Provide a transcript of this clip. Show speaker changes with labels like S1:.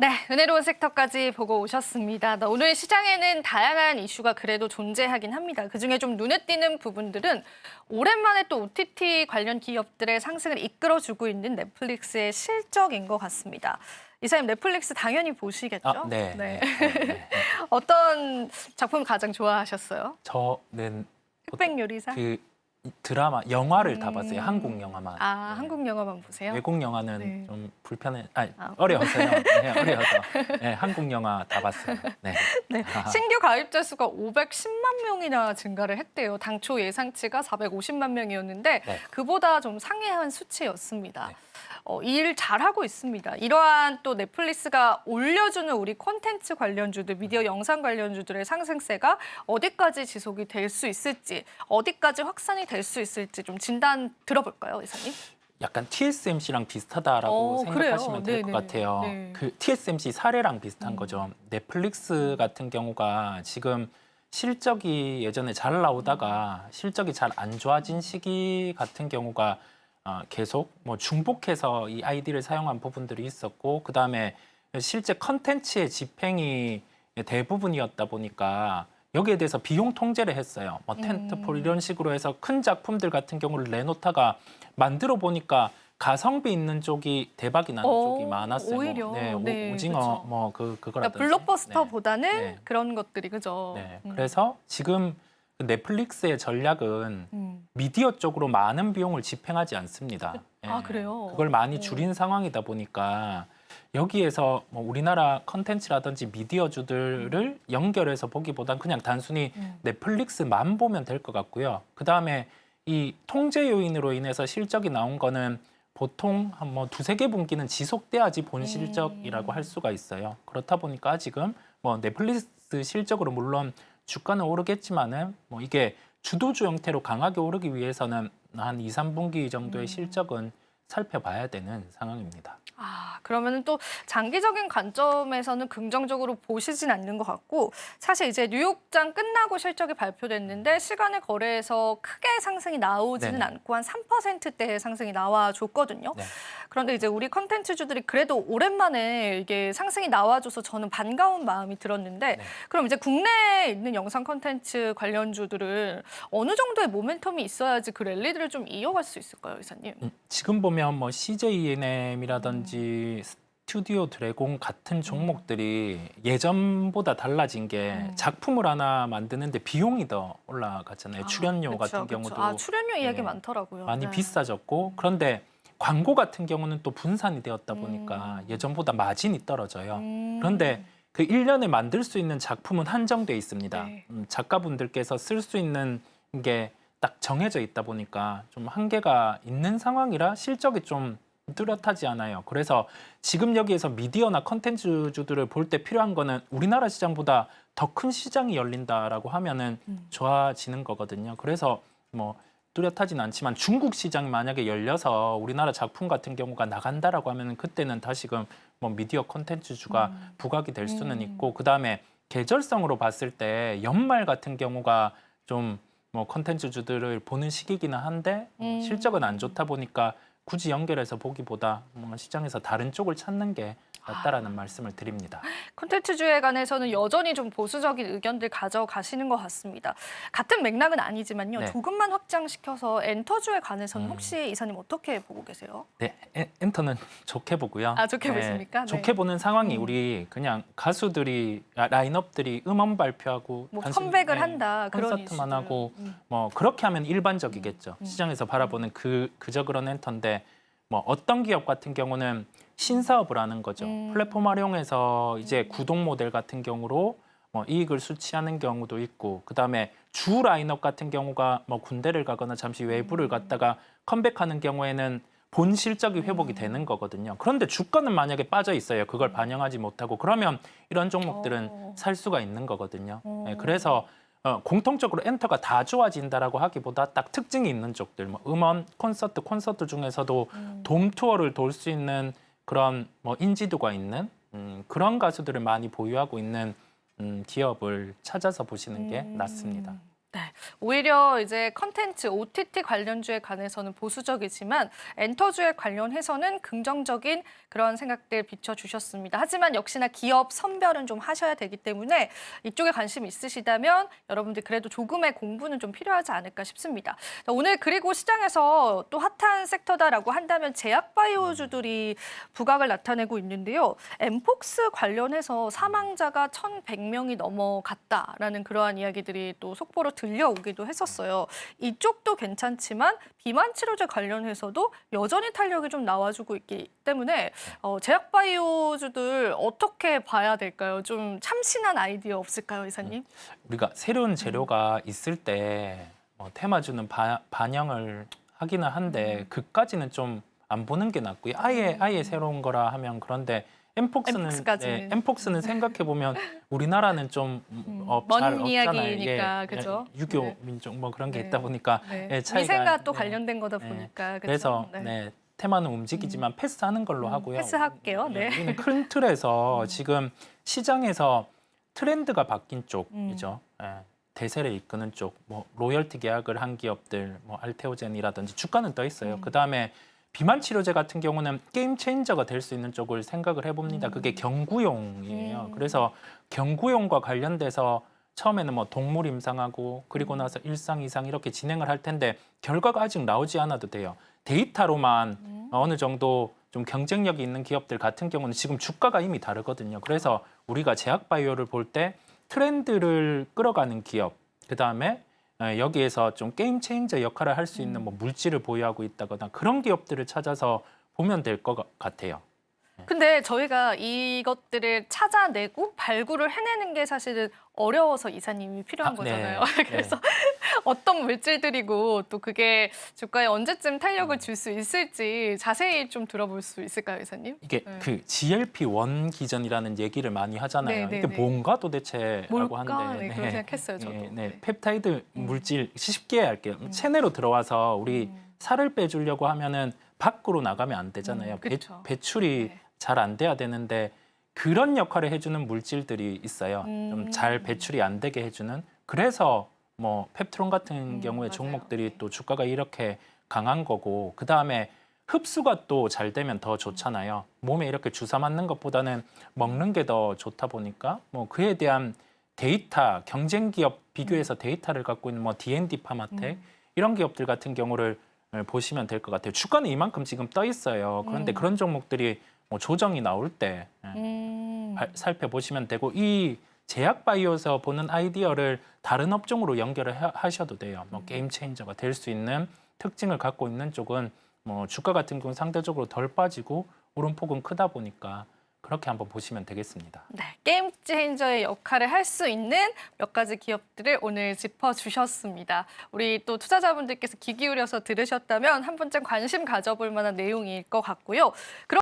S1: 네, 은혜로운 섹터까지 보고 오셨습니다. 오늘 시장에는 다양한 이슈가 그래도 존재하긴 합니다. 그중에 좀 눈에 띄는 부분들은 오랜만에 또 OTT 관련 기업들의 상승을 이끌어주고 있는 넷플릭스의 실적인 것 같습니다. 이사님, 넷플릭스 당연히 보시겠죠?
S2: 네.
S1: 네.
S2: 네.
S1: 어떤 작품 가장 좋아하셨어요?
S2: 저는
S1: 흑백 요리사?
S2: 그 드라마, 영화를 다 봤어요. 한국 영화만.
S1: 아,
S2: 네.
S1: 한국 영화만 보세요?
S2: 외국 영화는
S1: 네.
S2: 좀 어려워서요. 네, 어려워서. 네, 한국 영화 다 봤어요. 네.
S1: 네, 신규 가입자 수가 510만 명이나 증가를 했대요. 당초 예상치가 450만 명이었는데
S2: 네.
S1: 그보다 좀 상회한 수치였습니다.
S2: 네.
S1: 이 일 잘하고 있습니다. 이러한 또 넷플릭스가 올려주는 우리 콘텐츠 관련주들, 미디어 영상 관련주들의 상승세가 어디까지 지속이 될 수 있을지, 어디까지 확산이 될 수 있을지 좀 진단 들어볼까요, 이사님?
S2: 약간 TSMC랑 비슷하다라고 생각하시면 될 것 같아요.
S1: 네.
S2: 그 TSMC 사례랑 비슷한 거죠. 넷플릭스 같은 경우가 지금 실적이 예전에 잘 나오다가 실적이 잘 안 좋아진 시기 같은 경우가 계속 뭐 중복해서 이 아이디를 사용한 부분들이 있었고, 그다음에 실제 컨텐츠의 집행이 대부분이었다 보니까 여기에 대해서 비용 통제를 했어요. 뭐 텐트폴 이런 식으로 해서 큰 작품들 같은 경우를 내놓다가 만들어 보니까 가성비 있는 쪽이 대박이 나는 쪽이 많았어요.
S1: 오히려. 네,
S2: 오징어
S1: 그쵸.
S2: 그거라든지.
S1: 그러니까 블록버스터보다는
S2: 네.
S1: 그런 것들이 그죠.
S2: 네. 그래서 지금 넷플릭스의 전략은 미디어 쪽으로 많은 비용을 집행하지 않습니다.
S1: 아, 그래요?
S2: 그걸 많이 줄인 상황이다 보니까 여기에서 뭐 우리나라 컨텐츠라든지 미디어주들을 연결해서 보기보단 그냥 단순히 넷플릭스만 보면 될 것 같고요. 그다음에 이 통제 요인으로 인해서 실적이 나온 거는 보통 한 뭐 두세 개 분기는 지속돼야지 본 실적이라고 할 수가 있어요. 그렇다 보니까 아직은 뭐 넷플릭스 실적으로 물론 주가는 오르겠지만은 뭐 이게 주도주 형태로 강하게 오르기 위해서는 한 2, 3분기 정도의 실적은 살펴봐야 되는 상황입니다.
S1: 아, 그러면 또 장기적인 관점에서는 긍정적으로 보시진 않는 것 같고, 사실 이제 뉴욕장 끝나고 실적이 발표됐는데 시간의 거래에서 크게 상승이 나오지는
S2: 네네.
S1: 않고 한 3%대의 상승이 나와줬거든요.
S2: 네.
S1: 그런데 이제 우리 컨텐츠주들이 그래도 오랜만에 이게 상승이 나와줘서 저는 반가운 마음이 들었는데,
S2: 네.
S1: 그럼 이제 국내에 있는 영상 컨텐츠 관련주들은 어느 정도의 모멘텀이 있어야지 그 랠리들을 좀 이어갈 수 있을까요, 이사님?
S2: 지금 보면 뭐 CJENM이라든지 스튜디오 드래곤 같은 종목들이 예전보다 달라진 게 작품을 하나 만드는데 비용이 더 올라갔잖아요. 출연료
S1: 그쵸,
S2: 같은
S1: 그쵸.
S2: 경우도
S1: 아, 출연료 이야기
S2: 네,
S1: 많더라고요.
S2: 많이
S1: 네.
S2: 비싸졌고, 그런데 광고 같은 경우는 또 분산이 되었다 보니까 예전보다 마진이 떨어져요. 그런데 그 1년에 만들 수 있는 작품은 한정돼 있습니다.
S1: 네.
S2: 작가분들께서 쓸 수 있는 게 딱 정해져 있다 보니까 좀 한계가 있는 상황이라 실적이 좀 뚜렷하지 않아요. 그래서 지금 여기에서 미디어나 컨텐츠주들을 볼 때 필요한 거는 우리나라 시장보다 더 큰 시장이 열린다라고 하면은 좋아지는 거거든요. 그래서 뭐 뚜렷하진 않지만 중국 시장이 만약에 열려서 우리나라 작품 같은 경우가 나간다라고 하면 그때는 다시금 뭐 미디어 컨텐츠주가 부각이 될 수는 있고, 그다음에 계절성으로 봤을 때 연말 같은 경우가 좀 뭐 컨텐츠주들을 보는 시기기는 한데 실적은 안 좋다 보니까 굳이 연결해서 보기보다 뭔가 시장에서 다른 쪽을 찾는 게 낫다라는 말씀을 드립니다.
S1: 콘텐츠주에 관해서는 여전히 좀 보수적인 의견들 가져가시는 것 같습니다. 같은 맥락은 아니지만요.
S2: 네.
S1: 조금만 확장시켜서 엔터주에 관해서는 혹시 이사님 어떻게 보고 계세요?
S2: 네, 엔터는 좋게 보고요.
S1: 아, 좋게 보십니까? 네.
S2: 좋게 보는 상황이 우리 그냥 가수들이 라인업들이 음원 발표하고
S1: 뭐
S2: 단순히,
S1: 컴백을 한다, 그런
S2: 콘서트만
S1: 이슈들.
S2: 하고 뭐 그렇게 하면 일반적이겠죠. 시장에서 바라보는 그저 그런 엔터인데, 뭐 어떤 기업 같은 경우는 신사업을 하는 거죠. 플랫폼 활용해서 이제 구독 모델 같은 경우로 뭐 이익을 수취하는 경우도 있고, 그다음에 주 라인업 같은 경우가 뭐 군대를 가거나 잠시 외부를 갔다가 컴백하는 경우에는 본 실적이 회복이 되는 거거든요. 그런데 주가는 만약에 빠져 있어요. 그걸 반영하지 못하고, 그러면 이런 종목들은 살 수가 있는 거거든요. 네, 그래서 공통적으로 엔터가 다 좋아진다라고 하기보다 딱 특징이 있는 쪽들, 뭐 음원, 콘서트 중에서도 돔 투어를 돌 수 있는 그런 뭐 인지도가 있는 그런 가수들을 많이 보유하고 있는 기업을 찾아서 보시는 게 낫습니다.
S1: 네. 오히려 이제 컨텐츠 OTT 관련주에 관해서는 보수적이지만 엔터주에 관련해서는 긍정적인 그런 생각들 비춰주셨습니다. 하지만 역시나 기업 선별은 좀 하셔야 되기 때문에 이쪽에 관심 있으시다면 여러분들 그래도 조금의 공부는 좀 필요하지 않을까 싶습니다. 자, 오늘 그리고 시장에서 또 핫한 섹터다라고 한다면 제약바이오주들이 부각을 나타내고 있는데요. 엠폭스 관련해서 사망자가 1,100명이 넘어갔다라는 그러한 이야기들이 또 속보로 들려오기도 했었어요. 이쪽도 괜찮지만 비만 치료제 관련해서도 여전히 탄력이 좀 나와주고 있기 때문에 제약바이오주들 어떻게 봐야 될까요? 좀 참신한 아이디어 없을까요, 이사님?
S2: 우리가 새로운 재료가 있을 때 테마주는 반영을 하기는 한데 그까지는 좀 안 보는 게 낫고요. 아예 새로운 거라 하면 그런데
S1: 엠폭스까지는.
S2: 엠폭스는 생각해 보면 우리나라는 좀
S1: 먼
S2: 잘 없잖아요.
S1: 이야기니까, 그죠?
S2: 유교
S1: 네.
S2: 민족 뭐 그런 게
S1: 네.
S2: 있다 보니까
S1: 네.
S2: 차이가
S1: 위생과 또
S2: 네.
S1: 관련된 거다
S2: 네.
S1: 보니까 그죠?
S2: 그래서
S1: 네.
S2: 테마는 움직이지만 패스하는 걸로 하고요.
S1: 패스할게요. 네.
S2: 우리는 큰 틀에서 지금 시장에서 트렌드가 바뀐 쪽이죠. 대세를 이끄는 쪽, 뭐 로열티 계약을 한 기업들, 뭐 알테오젠이라든지 주가는 떠 있어요. 그 다음에 비만 치료제 같은 경우는 게임 체인저가 될 수 있는 쪽을 생각을 해봅니다. 그게 경구용이에요. 그래서 경구용과 관련돼서 처음에는 뭐 동물 임상하고 그리고 나서 일상 이상 이렇게 진행을 할 텐데 결과가 아직 나오지 않아도 돼요. 데이터로만 어느 정도 좀 경쟁력이 있는 기업들 같은 경우는 지금 주가가 이미 다르거든요. 그래서 우리가 제약바이오를 볼 때 트렌드를 끌어가는 기업, 그다음에 여기에서 좀 게임 체인저 역할을 할 수 있는 뭐 물질을 보유하고 있다거나 그런 기업들을 찾아서 보면 될 것 같아요.
S1: 근데 저희가 이것들을 찾아내고 발굴을 해내는 게 사실은 어려워서 이사님이 필요한 거잖아요.
S2: 네.
S1: 그래서 어떤 물질들이고 또 그게 주가에 언제쯤 탄력을 줄 수 있을지 자세히 좀 들어볼 수 있을까요, 이사님?
S2: 이게
S1: 네.
S2: 그 GLP-1 기전이라는 얘기를 많이 하잖아요.
S1: 네,
S2: 이게
S1: 네.
S2: 뭔가 도대체라고
S1: 뭘까?
S2: 하는데
S1: 네, 그런 생각했어요, 저도.
S2: 네. 펩타이드 물질 쉽게 할게요. 체내로 들어와서 우리 살을 빼주려고 하면은 밖으로 나가면 안 되잖아요.
S1: 그쵸.
S2: 배출이
S1: 네.
S2: 잘 안 돼야 되는데 그런 역할을 해주는 물질들이 있어요. 좀 잘 배출이 안 되게 해주는. 그래서 뭐 펩트론 같은 경우에
S1: 맞아요.
S2: 종목들이
S1: 네.
S2: 또 주가가 이렇게 강한 거고 그 다음에 흡수가 또 잘 되면 더 좋잖아요. 몸에 이렇게 주사 맞는 것보다는 먹는 게 더 좋다 보니까 뭐 그에 대한 데이터, 경쟁 기업 비교해서 데이터를 갖고 있는 뭐 D&D 파마텍 이런 기업들 같은 경우를 보시면 될 것 같아요. 주가는 이만큼 지금 떠 있어요. 그런데 그런 종목들이 뭐 조정이 나올 때 살펴보시면 되고 이 제약바이오에서 보는 아이디어를 다른 업종으로 연결을 하셔도 돼요. 뭐 게임 체인저가 될 수 있는 특징을 갖고 있는 쪽은 뭐 주가 같은 경우는 상대적으로 덜 빠지고 오름폭은 크다 보니까 그렇게 한번 보시면 되겠습니다.
S1: 네, 게임 체인저의 역할을 할 수 있는 몇 가지 기업들을 오늘 짚어주셨습니다. 우리 또 투자자분들께서 귀 기울여서 들으셨다면 한 번쯤 관심 가져볼 만한 내용일 것 같고요.